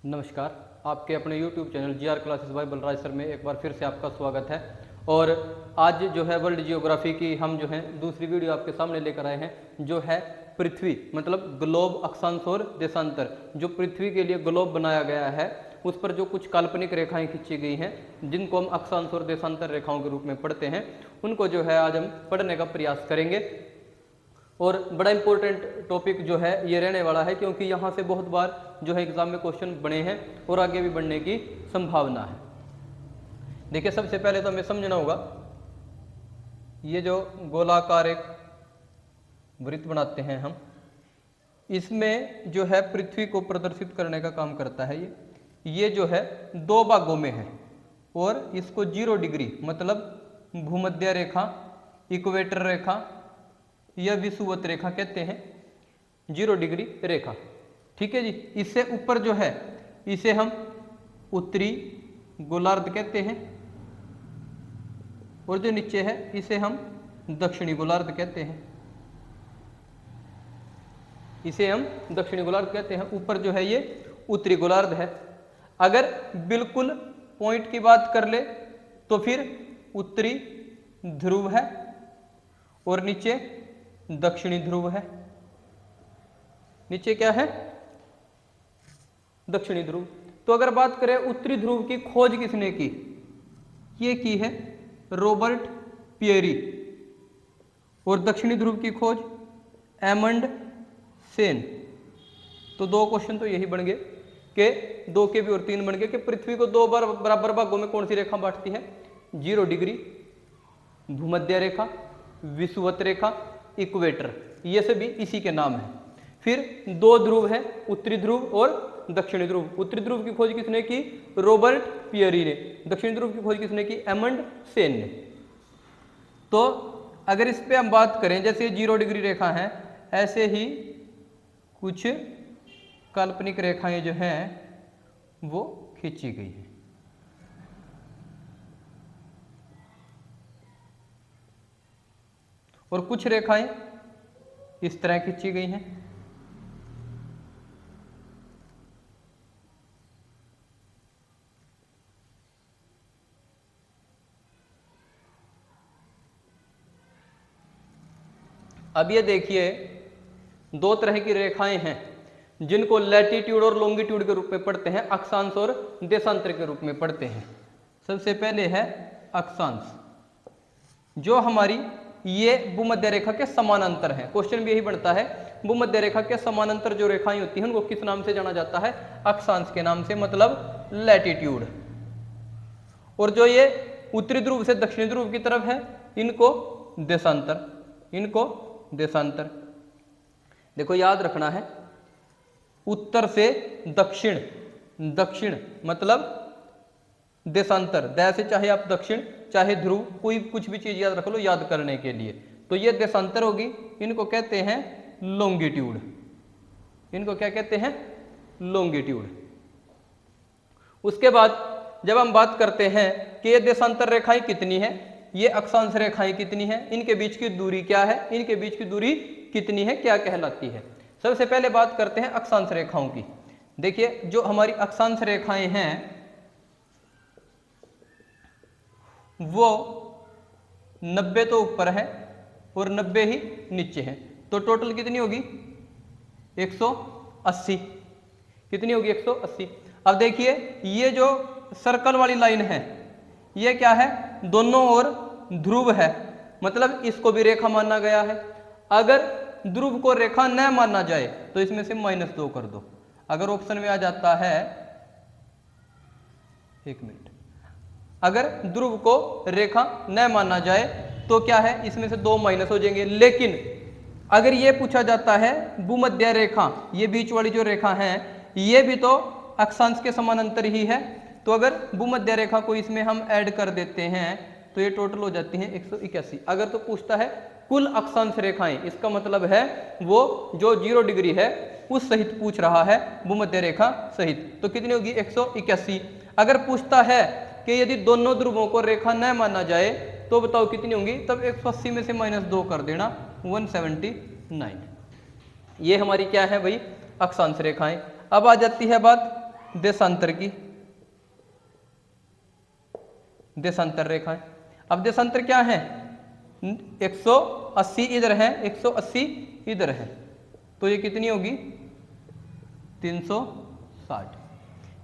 नमस्कार, आपके अपने YouTube channel GR classes bye Balraj sir में एक बार फिर से आपका स्वागत है। और आज जो है वर्ल्ड जियोग्राफी की हम जो है दूसरी वीडियो आपके सामने लेकर आए हैं, जो है पृथ्वी मतलब ग्लोब, अक्षांश और देशांतर। जो पृथ्वी के लिए ग्लोब बनाया गया है उस पर जो कुछ काल्पनिक रेखाएं खींची गई हैं, जिनको हम अक्षांश और देशांतर रेखाओं के रूप में पढ़ते हैं, उनको जो है आज हम पढ़ने का प्रयास करेंगे। और बड़ा इंपॉर्टेंट टॉपिक जो है ये रहने वाला है, क्योंकि यहाँ से बहुत बार जो है एग्जाम में क्वेश्चन बने हैं और आगे भी बढ़ने की संभावना है। देखिए, सबसे पहले तो हमें समझना होगा, ये जो गोलाकार एक वृत्त बनाते हैं हम, इसमें जो है पृथ्वी को प्रदर्शित करने का काम करता है। ये जो है दो भागों में है और इसको 0 डिग्री मतलब भूमध्य रेखा, इक्वेटर रेखा या विषुवत रेखा कहते हैं, 0 डिग्री रेखा। ठीक है जी। इससे ऊपर जो है इसे हम उत्तरी गोलार्ध कहते हैं और जो नीचे है इसे हम दक्षिणी गोलार्ध कहते हैं। इसे हम दक्षिणी गोलार्ध कहते हैं। ऊपर जो है ये उत्तरी गोलार्ध है। अगर बिल्कुल पॉइंट की बात कर ले तो फिर उत्तरी ध्रुव है और नीचे दक्षिणी ध्रुव है। नीचे क्या है? दक्षिणी ध्रुव। तो अगर बात करें उत्तरी ध्रुव की खोज किसने की? ये की है रॉबर्ट पियरी। और दक्षिणी ध्रुव की खोज एमंड सेन। तो दो क्वेश्चन तो यही बन गए कि 2 के भी और 3 बन गए कि पृथ्वी को 2 बार बराबर भागों में कौन सी रेखा बांटती है? 0 डिग्री, भूमध्य रेखा, विषुवत रेखा, इक्वेटर। ये सभी इसी के नाम है। फिर 2 ध्रुव है, उत्तरी ध्रुव और दक्षिणी ध्रुव। उत्तरी ध्रुव की खोज किसने की? रॉबर्ट पियरी ने। दक्षिणी ध्रुव की खोज किसने की? एमंड सेन ने। तो अगर इस पे हम बात करें, जैसे 0 डिग्री रेखा है, ऐसे ही कुछ काल्पनिक रेखाएं जो हैं वो खींची गई है। और कुछ रेखाएं इस तरह खींची गई हैं। अब ये देखिए, 2 तरह की रेखाएं हैं जिनको लैटिट्यूड और लॉन्गिट्यूड के रूप में पढ़ते हैं, अक्षांश और देशांतर के रूप में पढ़ते हैं। सबसे पहले है अक्षांश, जो हमारी ये भूमध्य रेखा के समानांतर है। क्वेश्चन भी यही बनता है, भूमध्य रेखा के समानांतर जो रेखाएं होती हैं उनको किस नाम से जाना जाता है? अक्षांश के नाम से, मतलब लैटिट्यूड। और जो ये उत्तरी ध्रुव से दक्षिणी ध्रुव की तरफ है, इनको देशांतर। इनको देशांतर। देखो, याद रखना है, उत्तर से दक्षिण, दक्षिण मतलब देशांतर। दै से चाहे आप दक्षिण चाहे ध्रुव, कोई कुछ भी चीज याद रख लो याद करने के लिए। तो ये देशांतर होगी। इनको कहते हैं लॉन्गिट्यूड। इनको क्या कहते हैं? लॉन्गिट्यूड। उसके बाद जब हम बात करते हैं कि ये देशांतर रेखाएं कितनी है, ये अक्षांश रेखाएं कितनी है, इनके बीच की दूरी क्या है, इनके बीच की दूरी कितनी है, क्या कहलाती है? सबसे पहले बात करते हैं अक्षांश रेखाओं की। देखिए, जो हमारी अक्षांश रेखाएं हैं वो 90 तो ऊपर है और 90 ही नीचे है। तो टोटल कितनी होगी? 180। कितनी होगी? 180। अब देखिए, ये जो सर्कल वाली लाइन है ये क्या है? दोनों ओर ध्रुव है, मतलब इसको भी रेखा माना गया है। अगर ध्रुव को रेखा न माना जाए तो इसमें से -2 कर दो। अगर ऑप्शन में आ जाता है, 1 मिनट, अगर ध्रुव को रेखा न माना जाए तो क्या है? इसमें से 2 माइनस हो जाएंगे। लेकिन अगर ये पूछा जाता है भूमध्य रेखा, ये बीच वाली जो रेखा है ये भी तो अक्षांश के समानांतर ही है। तो अगर भूमध्य रेखा को इसमें हम ऐड कर देते हैं तो ये टोटल हो जाती है 181। अगर तो पूछता है कुल अक्षांश रेखाएं, इसका मतलब है वो जो 0 डिग्री है उस सहित पूछ रहा है, भूमध्य रेखा सहित। तो कितनी होगी? 181। अगर पूछता है कि यदि दोनों ध्रुवों को रेखा न माना जाए तो बताओ कितनी होंगी? तब 180 में से -2 कर देना, 179। ये हमारी क्या है भाई? अक्षांश रेखाएं। अब आ जाती है बात देशांतर की देशांतर रेखाएं। अब देशांतर क्या है, 180 इधर है, 180 इधर है, तो ये कितनी होगी 360।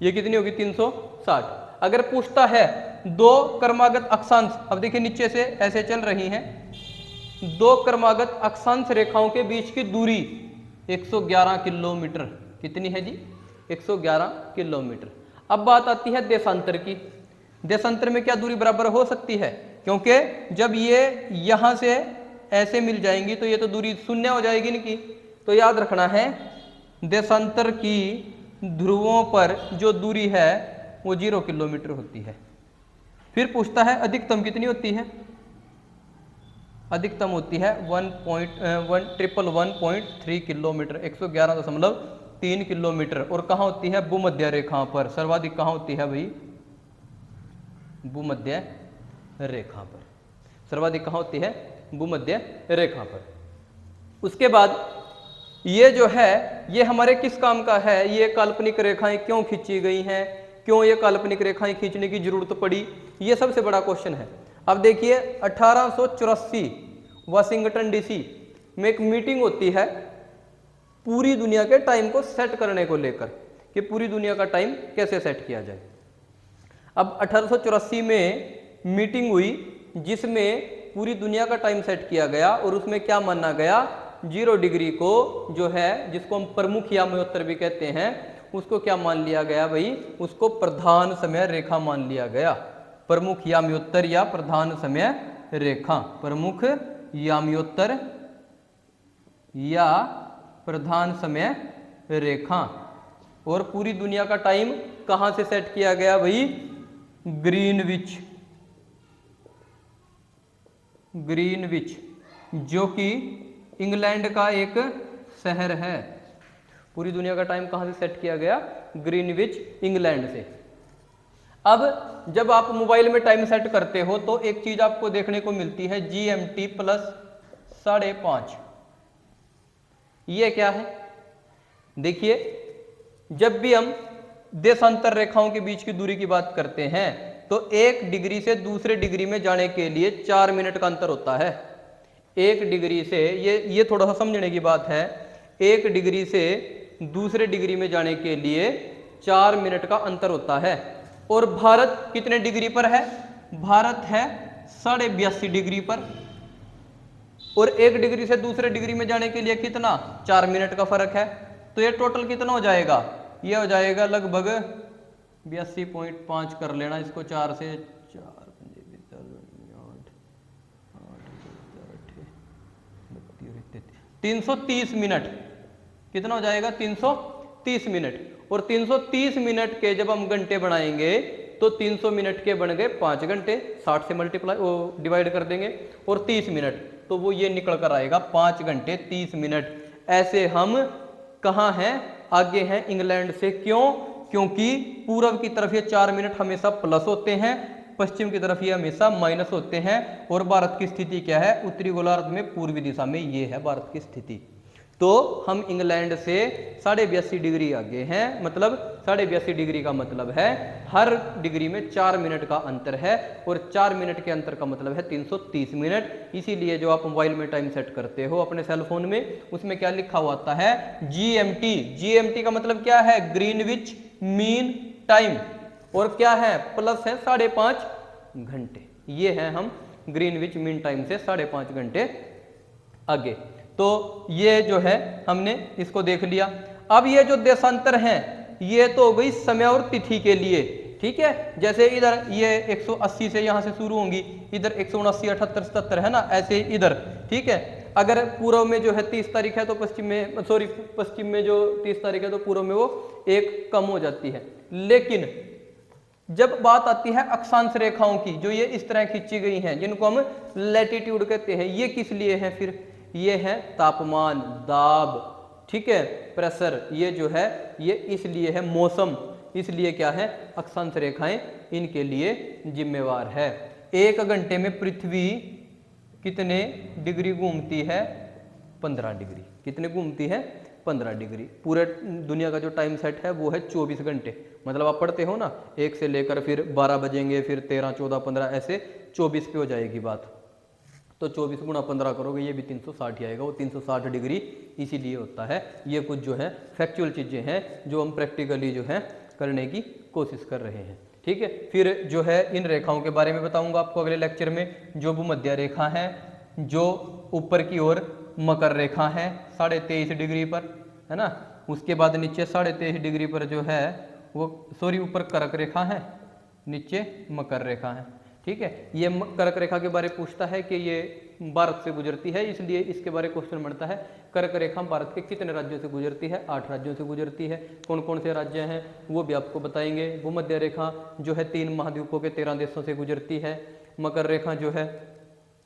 ये कितनी होगी 360। अगर पूछता है दो क्रमागत अक्षांश, अब देखिए नीचे से ऐसे चल रही हैं, दो क्रमागत अक्षांश रेखाओं के बीच की दूरी 111 किलोमीटर, कितनी है जी 111 किलोमीटर। अब बात आती है देशांतर की। देशांतर में क्या दूरी बराबर हो सकती है, क्योंकि जब ये यहां से ऐसे मिल जाएंगी तो ये तो दूरी शून्य हो जाएगी इनकी। तो याद रखना है देशांतर की ध्रुवों पर जो दूरी है वो 0 किलोमीटर होती है। फिर पूछता है अधिकतम कितनी होती है, अधिकतम होती है 1,111.3 किलोमीटर, 111.3 किलोमीटर। और कहाँ होती है, भूमध्य रेखा पर। सर्वाधिक कहाँ होती है भाई, भूमध्य रेखा पर। सर्वाधिक कहाँ होती है, भूमध्य रेखा पर। उसके बाद ये जो है ये हमारे किस काम का है, ये काल्पनिक रेखाएं क्यों खींची गई हैं, क्यों ये काल्पनिक रेखाएं खींचने की जरूरत पड़ी, ये सबसे बड़ा क्वेश्चन है। अब देखिए 1884 वाशिंगटन डीसी में एक मीटिंग होती है पूरी दुनिया के टाइम को सेट करने को लेकर, कि पूरी दुनिया का टाइम कैसे सेट किया जाए। अब 1884 में मीटिंग हुई जिसमें पूरी दुनिया का टाइम सेट किया गया, और उसमें क्या माना गया, 0 डिग्री को जो है, जिसको हम प्रमुख याम्योत्तर भी कहते हैं, उसको क्या मान लिया गया भाई, उसको प्रधान समय रेखा मान लिया गया। प्रमुख याम्योत्तर या प्रधान समय रेखा, प्रमुख याम्योत्तर या प्रधान समय रेखा। और पूरी दुनिया का टाइम कहां से सेट किया गया भाई, ग्रीनविच, ग्रीनविच जो कि इंग्लैंड का एक शहर है। पूरी दुनिया का टाइम कहां से सेट किया गया, ग्रीनविच, इंग्लैंड से। अब जब आप मोबाइल में टाइम सेट करते हो तो एक चीज आपको देखने को मिलती है GMT प्लस 5:30। ये क्या है, देखिए जब भी हम देशांतर रेखाओं के बीच की दूरी की बात करते हैं तो 1 डिग्री से दूसरे डिग्री में जाने के लिए 4 मिनट का अंतर होता है। 1 डिग्री से, ये थोड़ा सा समझने की बात है, 1 डिग्री से दूसरे डिग्री में जाने के लिए 4 मिनट का अंतर होता है। और भारत कितने डिग्री पर है, भारत है 82.5 डिग्री पर। और 1 डिग्री से दूसरे डिग्री में जाने के लिए कितना, 4 मिनट का फर्क है। तो ये टोटल कितना हो जाएगा, ये हो जाएगा लगभग 82.5 कर लेना इसको, 4 से 4 330 मिनट। कितना हो जाएगा, 330 मिनट। और 330 मिनट के जब हम घंटे बनाएंगे तो 300 मिनट के बन गए 5 घंटे, 60 से मल्टीप्लाई वो डिवाइड कर देंगे, और 30 मिनट, तो वो ये निकल कर आएगा 5 घंटे 30 मिनट। ऐसे हम कहाँ हैं, आगे हैं इंग्लैंड से। क्यों, क्योंकि पूर्व की तरफ ये 4 मिनट हमेशा प्लस होते हैं, पश्चिम की तरफ ये हमेशा माइनस होते हैं। और भारत की स्थिति क्या है, उत्तरी गोलार्ध में पूर्वी दिशा में ये है भारत की स्थिति। तो हम इंग्लैंड से 82.5 डिग्री आगे हैं, मतलब 82.5 डिग्री का मतलब है हर डिग्री में 4 मिनट का अंतर है, और 4 मिनट के अंतर का मतलब है 330 मिनट। इसीलिए जो आप मोबाइल में टाइम सेट करते हो अपने सेल फोन में, उसमें क्या लिखा हुआ आता है, GMT। GMT का मतलब क्या है, ग्रीनविच मीन टाइम, और क्या है, प्लस है 5.5 घंटे। ये है हम ग्रीनविच मीन टाइम से 5.5 घंटे आगे। तो ये जो है हमने इसको देख लिया। अब ये जो देशांतर हैं ये तो हो गई समय और तिथि के लिए, ठीक है। जैसे इधर ये 180 से यहाँ से शुरू होंगी, इधर 179, 78, 77 है ना, ऐसे इधर, ठीक है। अगर पूर्व में जो है 30 तारीख है तो पश्चिम में, सॉरी पश्चिम में जो 30 तारीख है तो पूर्व में वो 1 कम हो जाती है। लेकिन जब बात आती है अक्षांश रेखाओं की, जो ये इस तरह खींची गई हैं, जिनको हम लैटिट्यूड कहते हैं, ये किस लिए है, फिर ये है तापमान, दाब, ठीक है, प्रेशर। ये जो है ये इसलिए है, मौसम, इसलिए क्या है, अक्षांश रेखाएं इनके लिए जिम्मेवार है। 1 घंटे में पृथ्वी कितने डिग्री घूमती है, 15 डिग्री। कितने घूमती है, 15 डिग्री। पूरे दुनिया का जो टाइम सेट है वो है 24 घंटे। मतलब आप पढ़ते हो ना, 1 से लेकर फिर 12 बजेंगे, फिर 13, 14, 15 ऐसे 24 पे हो जाएगी बात। तो 24 गुणा 15 करोगे, ये भी 360 ही आएगा। वो 360 डिग्री इसीलिए होता है। ये कुछ जो है फैक्चुअल चीज़ें हैं जो हम प्रैक्टिकली जो है करने की कोशिश कर रहे हैं। ठीक है, फिर जो है इन रेखाओं के बारे में बताऊंगा आपको अगले लेक्चर में। जो भूमध्य रेखा है, जो ऊपर की ओर मकर रेखा है 23.5 डिग्री पर, है ना। उसके बाद नीचे 23.5 डिग्री पर जो है वो, सॉरी, ऊपर कर्क रेखा है, नीचे मकर रेखा है। ठीक है, ये कर्क रेखा के बारे में पूछता है कि ये भारत से गुजरती है, इसलिए इसके बारे में क्वेश्चन बनता है। कर्क रेखा भारत के कितने राज्यों से गुजरती है? 8 राज्यों से गुजरती है। कौन कौन से राज्य हैं वो भी आपको बताएंगे। भूमध्य रेखा जो है 3 महाद्वीपों के 13 देशों से गुजरती है। मकर रेखा जो है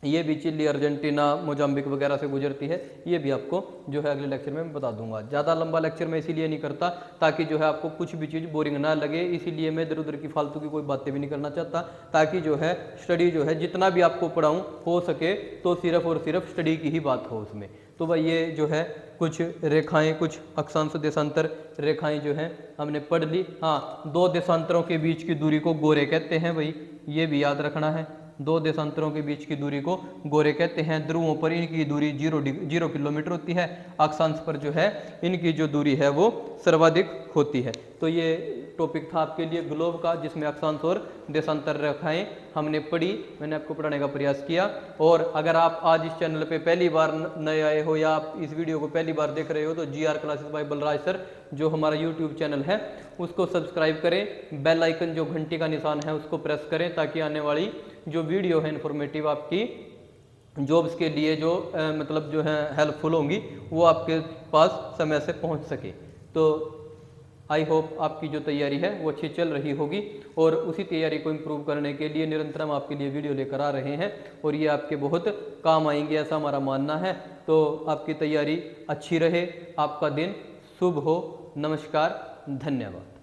ये भी चिली, अर्जेंटीना, मोजाम्बिक वगैरह से गुजरती है। ये भी आपको जो है अगले लेक्चर में मैं बता दूंगा। ज़्यादा लंबा लेक्चर मैं इसीलिए नहीं करता ताकि जो है आपको कुछ भी चीज़ बोरिंग ना लगे, इसीलिए मैं इधर उधर की फालतू की कोई बातें भी नहीं करना चाहता, ताकि जो है स्टडी जो है जितना भी आपको पढ़ाऊँ हो सके तो सिर्फ और सिर्फ स्टडी की ही बात हो उसमें। तो भाई ये जो है कुछ रेखाएं, कुछ अक्षांश देशांतर रेखाएं जो हैं हमने पढ़ ली। हाँ, 2 देशांतरों के बीच की दूरी को गोरे कहते हैं भाई, ये भी याद रखना है। 2 देशांतरों के बीच की दूरी को गोरे कहते हैं। ध्रुवों पर इनकी दूरी 0 किलोमीटर होती है। अक्षांश पर जो है इनकी जो दूरी है वो सर्वाधिक होती है। तो ये टॉपिक था आपके लिए ग्लोब का, जिसमें अक्षांश और देशांतर रेखाएं हमने पढ़ी, मैंने आपको पढ़ाने का प्रयास किया। और अगर आप आज इस चैनल पे पहली बार नए आए हो या आप इस वीडियो को पहली बार देख रहे हो तो GR classes bye Balraj sir जो हमारा यूट्यूब चैनल है उसको सब्सक्राइब करें। बेल आइकन जो घंटी का निशान है उसको प्रेस करें, ताकि आने वाली जो वीडियो है इन्फॉर्मेटिव आपकी जॉब्स के लिए जो मतलब जो है हेल्पफुल होंगी वो आपके पास समय से पहुंच सके। तो आई होप आपकी जो तैयारी है वो अच्छी चल रही होगी, और उसी तैयारी को इम्प्रूव करने के लिए निरंतर हम आपके लिए वीडियो लेकर आ रहे हैं, और ये आपके बहुत काम आएंगे ऐसा हमारा मानना है। तो आपकी तैयारी अच्छी रहे, आपका दिन शुभ हो। नमस्कार, धन्यवाद।